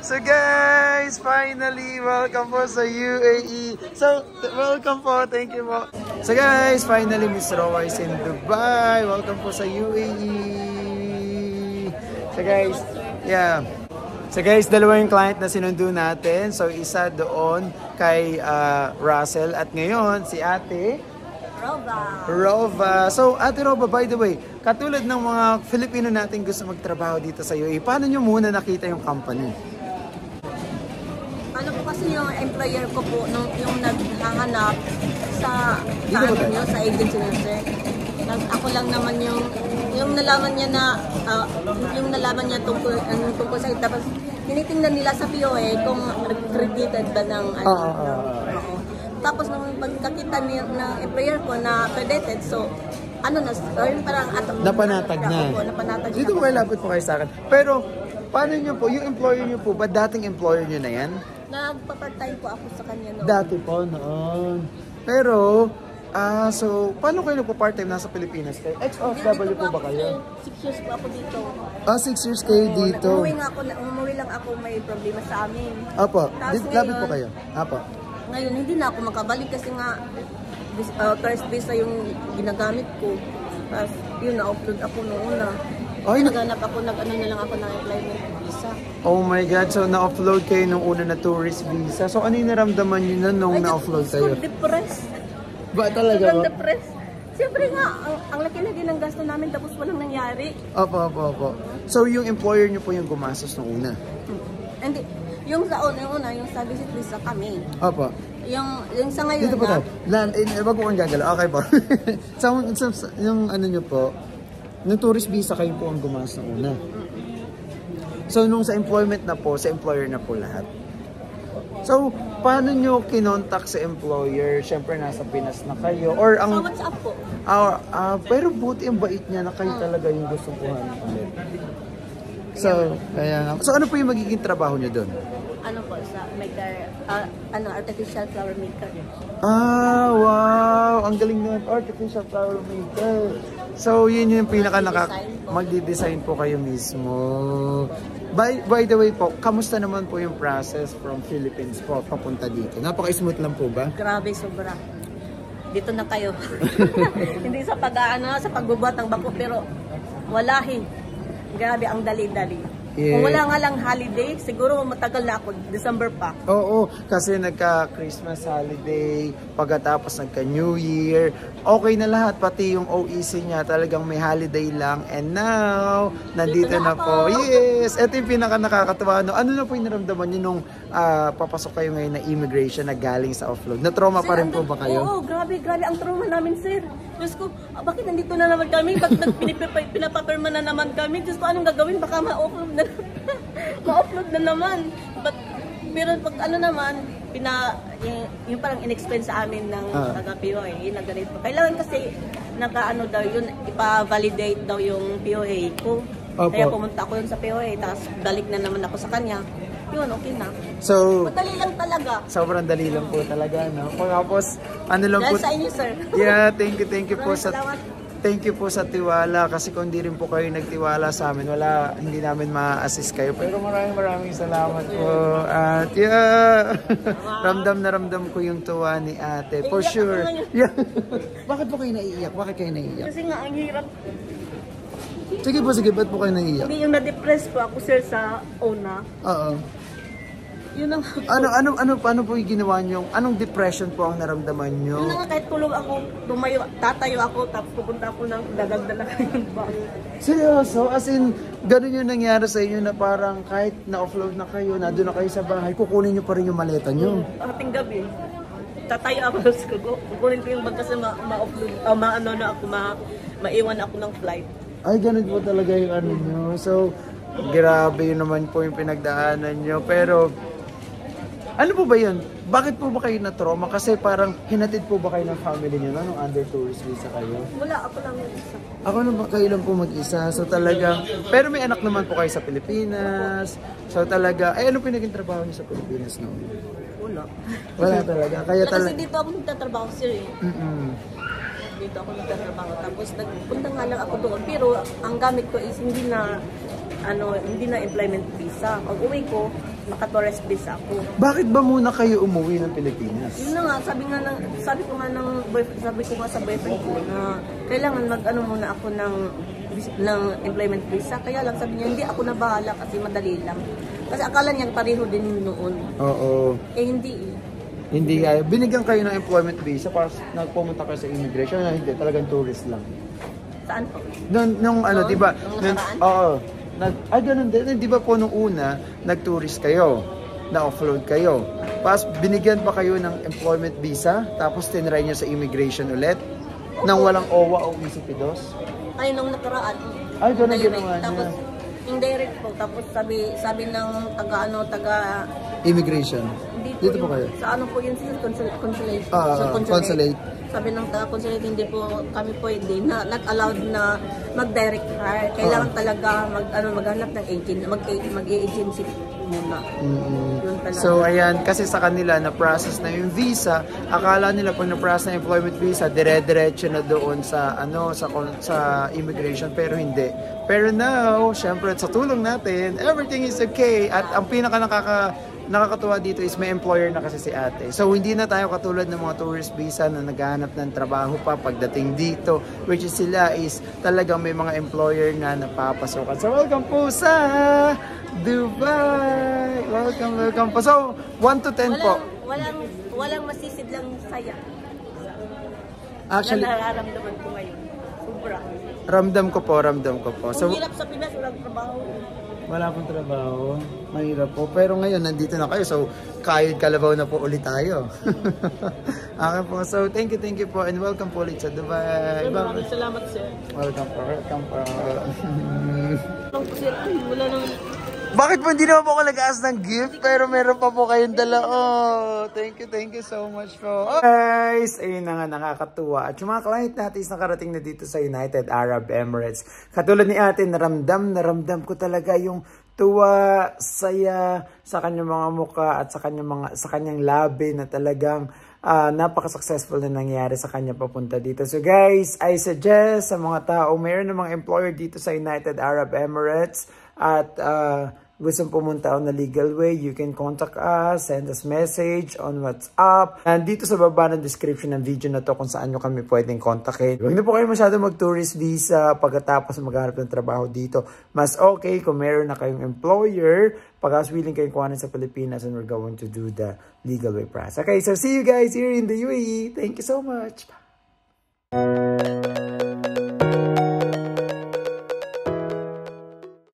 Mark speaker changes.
Speaker 1: So guys, finally, welcome po sa UAE. So, welcome po, thank you po. So guys, finally, Miss Roa is in Dubai. Welcome po sa UAE. So guys, yeah. So guys, dalawa yung client na sinundo natin. So isa doon kay Russell at ngayon si Ate Rova. So Ate Rova, by the way, katulad ng mga Filipino natin gusto magtrabaho dito sa UAE, paano nyo muna nakita yung company?
Speaker 2: Ano po kasi yung employer ko po, yung naghahanap sa agency na sir. Ako lang naman yung nalaman niya na tungkol sa tapos tinitingnan nila sa POA kung accredited ba ng Tapos nung pagkakita ng employer ko na accredited, so parang
Speaker 1: napanatag na.
Speaker 2: Napanatag
Speaker 1: dito ko lapit po kayo sa akin. Pero paano nyo po, yung employer nyo po ba dating employer nyo na yan?
Speaker 2: Nagpa-part-time po ako sa kanya noon.
Speaker 1: Dati po noon. Pero so, paano kayo nagpo-part-time nasa Pilipinas kayo? Ex-OFW po ba kayo?
Speaker 2: 6 years po ako dito.
Speaker 1: 6 years kayo dito.
Speaker 2: Umuwi lang ako, may problema sa amin.
Speaker 1: Apo, lapit po kayo. Apo.
Speaker 2: Ngayon, hindi na ako makabalik kasi nga first visa yung ginagamit ko. Tapos, yun, na-upload ako noong una. Naghanap ako, na lang ako ng employment visa. Oh
Speaker 1: my God, so na-upload kayo nung una na tourist visa. So, ano yung naramdaman nyo nung na-upload kayo?
Speaker 2: Depressed.
Speaker 1: Ba talaga ba?
Speaker 2: Depressed. Siyempre nga, ang laki-laki ng gasto namin tapos walang nangyari.
Speaker 1: Opo. So, yung employer nyo po yung gumastos nung una?
Speaker 2: Hindi. Yung sa una, yung sa visit visa kami.
Speaker 1: Opo.
Speaker 2: Yung sa ngayon
Speaker 1: dito po tayo. Wag po kang gagalaw. Okay po. So, yung ano nyo po, yung tourist visa kayo po ang gumastos nung una. So, nung sa employment na po, sa employer na po lahat. So, paano nyo kinontak sa employer? Siyempre, nasa Pinas na kayo. Or ang...
Speaker 2: Sa WhatsApp po.
Speaker 1: Pero buti ang bait niya na kayo talaga yung gustong kuhanin ulit. So, kaya... So, ano po yung magiging trabaho nyo doon?
Speaker 2: Ano po, sa maker, artificial flower maker.
Speaker 1: Wow! Ang galing naman, artificial flower maker. So, yun yung magdi-design po kayo mismo. By the way po, kamusta naman po yung process from Philippines po papunta dito? Napaka-smooth lang po ba?
Speaker 2: Grabe, sobra. Dito na kayo. Hindi sa sa pagbubuhat ng bako, pero walahin. Grabe, ang dali-dali. Yeah. Kung wala nga lang holiday, siguro matagal na ako, December pa.
Speaker 1: Oo, kasi nagka-Christmas holiday, pagkatapos nagka-New Year, okay na lahat, pati yung OEC niya talagang may holiday lang. And now, nandito na po. Yes! Ito yung pinaka-nakakatawa. Ano na po yung naramdaman niyo nung papasok kayo ngayon na immigration na galing sa offload? Na-trauma pa rin po ba kayo?
Speaker 2: Oo, grabe ang trauma namin, sir. Diyos ko, bakit nandito na naman kami? Bakit pinapapirma na naman kami? Diyos ko, anong gagawin? Baka ma-offload na ma-upload na naman. Pero pag ano naman, yung parang in-explain sa amin ng taga-POA na ganito. Kailangan kasi daw yun, ipa-validate daw yung POA ko. Opo. Kaya pumunta ako yun sa POA, tapos balik na naman ako sa kanya. Yun, okay na.
Speaker 1: So,
Speaker 2: madali lang talaga.
Speaker 1: Sobrang dali lang po talaga, no? Tapos, ano lang po.
Speaker 2: Dahil sa inyo, sir.
Speaker 1: Yeah, thank you po sa... Thank you po sa tiwala kasi kung hindi rin po kayo nagtiwala sa amin, hindi namin ma-assist kayo. Pero maraming salamat po. At yeah, ramdam ko yung tuwa ni ate. For sure. Yeah. Bakit po kayo naiiyak?
Speaker 2: Kasi nga, ang hirap.
Speaker 1: Sige, ba't po kayo naiiyak?
Speaker 2: Hindi, yung na-depress po ako, sir, sa una.
Speaker 1: Oo.
Speaker 2: Yun ang...
Speaker 1: Paano po yung ginawa nyo? Anong depression po ang naramdaman nyo?
Speaker 2: Yun nga, kahit tulog ako, tatayo ako, tapos pupunta ako ng dadagdagan yung bag.
Speaker 1: Seryoso? As in, ganun yung nangyari sa inyo na parang kahit na-offload na kayo, nandun na kayo sa bahay, kukunin nyo pa rin yung maleta nyo?
Speaker 2: Ating gabi, tatayo ako, kukunin ko yung bag kasi ma-offload, maiwan ako ng flight.
Speaker 1: Ay, ganun po talaga yung ano nyo. So, grabe yun naman po yung pinagdaanan nyo. Pero, ano po ba yun? Bakit po ba kayo na-trauma? Kasi parang hinatid po ba kayo ng family nyo nung under tourist visa kayo?
Speaker 2: Wala, ako lang mag-isa.
Speaker 1: Ako lang, kayo lang po mag-isa. So talaga, pero may anak naman po kayo sa Pilipinas. So talaga, ano po yung naging trabaho niyo sa Pilipinas noon? Wala talaga.
Speaker 2: Kasi dito ako nagtatrabaho, sir eh. Dito ako nagtatrabaho. Tapos nagpunta nga lang ako doon. Pero ang gamit ko is hindi na employment visa. Pag uwi ko, maka-tourist visa ako.
Speaker 1: Bakit ba muna kayo umuwi ng Pilipinas?
Speaker 2: Yun na nga, sabi ko nga sa boyfriend ko na kailangan mag-ano muna ako ng employment visa. Kaya lang sabi niya, hindi ako na bahala kasi madali lang. Kasi akala niya pareho din noon. Oo. Hindi eh.
Speaker 1: Hindi kaya. Binigyan kayo ng employment visa para nagpumunta kayo sa immigration na hindi, talagang tourist lang.
Speaker 2: Saan po?
Speaker 1: Nung ano, di ba? Oo. Ganun din. Di ba po nung una, nag-tourist kayo, na-offload kayo. Tapos binigyan pa kayo ng employment visa, tapos tinry nyo sa immigration ulit, nang walang OWA o ECP2?
Speaker 2: Ay, nung nakaraan.
Speaker 1: Ay, ganun ginawa niya.
Speaker 2: Tapos, indirect po. Tapos sabi ng taga
Speaker 1: immigration. Dito po kayo?
Speaker 2: Sa ano po yun, sa consulate.
Speaker 1: Consulate.
Speaker 2: Sabi ng taga-consulate, hindi po kami pwede na not allowed na mag-direct hire. Kailangan talaga maghanap ng mag-agency muna. Yun talaga.
Speaker 1: So ayan, kasi sa kanila na-process na yung visa, akala nila pag na-process na employment visa, dire-diretso na doon sa sa immigration, pero hindi. Pero now, syempre sa tulong natin, everything is okay. At ang pinaka nakakatuwa dito is may employer na kasi si ate. So hindi na tayo katulad ng mga tourist visa na naghahanap ng trabaho pa pagdating dito, which is sila is talagang may mga employer na napapasokan. So welcome po sa Dubai! Welcome po. So 1 to 10 po.
Speaker 2: Walang masisidlang saya.
Speaker 1: Actually,
Speaker 2: na nararamdaman ko ngayon. Sobra.
Speaker 1: Ramdam ko po. So,
Speaker 2: hirap sa Pinas, walang trabaho.
Speaker 1: Wala pong trabaho. Mahirap po. Pero ngayon, nandito na kayo. So, kayod kalabaw na po ulit tayo. Okay po. So, thank you po. And welcome po ulit sa Dubai.
Speaker 2: Maraming salamat, sir.
Speaker 1: Welcome po.
Speaker 2: Wala nang...
Speaker 1: Bakit po hindi naman po ako nag-ask ng gift? Pero meron pa po kayong dala. Oh, thank you so much po. Oh, guys, ayun na nga, nakakatuwa. At yung mga client natin is nakarating na dito sa United Arab Emirates. Katulad ni ate, naramdam ko talaga yung tuwa, saya sa kanyang mga muka at sa kanyang labi na talagang napaka-successful na nangyari sa kanya papunta dito. So guys, I suggest sa mga tao, mayroon namang employer dito sa United Arab Emirates at gustong pumunta on the legal way, you can contact us, send us message on WhatsApp. And dito sa baba ng description ng video na to kung saan nyo kami pwedeng kontakin. Huwag na po kayo masyado mag-tourist visa pagkatapos maghanap ng trabaho dito. Mas okay kung meron na kayong employer pagkas willing kayong kuhanin sa Pilipinas and we're going to do the legal way process. Okay, so see you guys here in the UAE. Thank you so much. Bye.